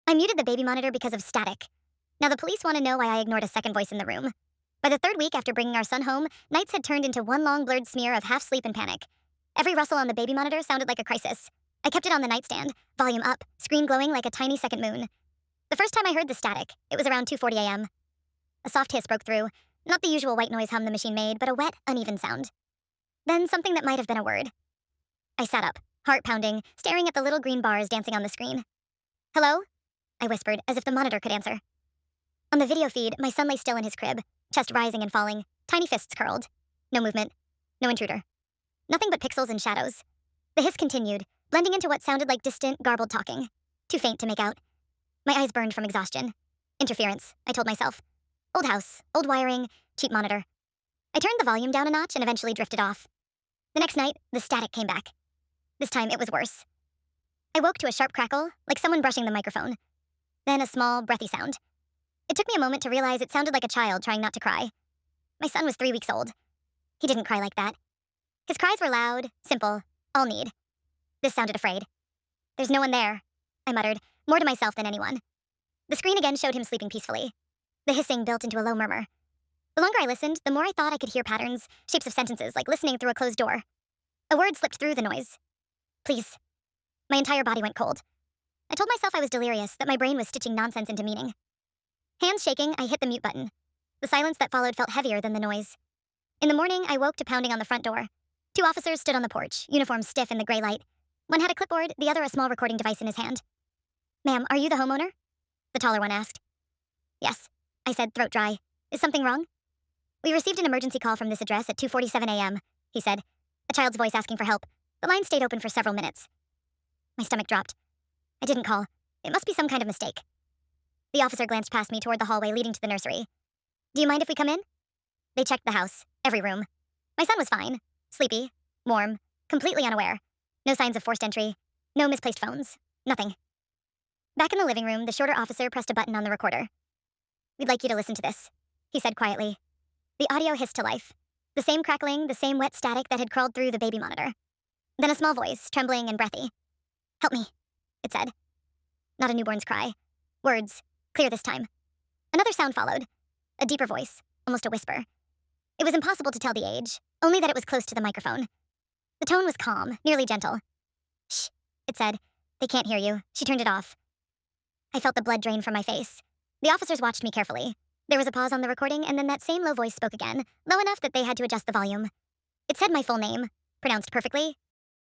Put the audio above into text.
I muted the baby monitor because of static. Now the police want to know why I ignored a second voice in the room. By the third week after bringing our son home, nights had turned into one long blurred smear of half sleep and panic. Every rustle on the baby monitor sounded like a crisis. I kept it on the nightstand, volume up, screen glowing like a tiny second moon. The first time I heard the static, it was around 2:40 a.m. A soft hiss broke through, not the usual white noise hum the machine made, but a wet, uneven sound. Then something that might have been a word. I sat up, heart pounding, staring at the little green bars dancing on the screen. "Hello?" I whispered, as if the monitor could answer. On the video feed, my son lay still in his crib, chest rising and falling, tiny fists curled. No movement. No intruder. Nothing but pixels and shadows. The hiss continued, blending into what sounded like distant, garbled talking. Too faint to make out. My eyes burned from exhaustion. Interference, I told myself. Old house, old wiring, cheap monitor. I turned the volume down a notch and eventually drifted off. The next night, the static came back. This time it was worse. I woke to a sharp crackle, like someone brushing the microphone. Then a small, breathy sound. It took me a moment to realize it sounded like a child trying not to cry. My son was 3 weeks old. He didn't cry like that. His cries were loud, simple, all need. This sounded afraid. "There's no one there," I muttered, more to myself than anyone. The screen again showed him sleeping peacefully. The hissing built into a low murmur. The longer I listened, the more I thought I could hear patterns, shapes of sentences, like listening through a closed door. A word slipped through the noise. "Please." My entire body went cold. I told myself I was delirious, that my brain was stitching nonsense into meaning. Hands shaking, I hit the mute button. The silence that followed felt heavier than the noise. In the morning, I woke to pounding on the front door. 2 officers stood on the porch, uniforms stiff in the gray light. One had a clipboard, the other a small recording device in his hand. "Ma'am, are you the homeowner?" the taller one asked. "Yes," I said, throat dry. "Is something wrong?" "We received an emergency call from this address at 2:47 a.m., he said. A child's voice asking for help. The line stayed open for several minutes. My stomach dropped. I didn't call. It must be some kind of mistake. The officer glanced past me toward the hallway leading to the nursery. "Do you mind if we come in?" They checked the house, every room. My son was fine. Sleepy, warm, completely unaware. No signs of forced entry. No misplaced phones. Nothing. Back in the living room, the shorter officer pressed a button on the recorder. "We'd like you to listen to this," he said quietly. The audio hissed to life. The same crackling, the same wet static that had crawled through the baby monitor. Then a small voice, trembling and breathy. "Help me," it said. Not a newborn's cry. Words, clear this time. Another sound followed. A deeper voice, almost a whisper. It was impossible to tell the age, only that it was close to the microphone. The tone was calm, nearly gentle. "Shh," it said. "They can't hear you." She turned it off. I felt the blood drain from my face. The officers watched me carefully. There was a pause on the recording, and then that same low voice spoke again, low enough that they had to adjust the volume. It said my full name, pronounced perfectly,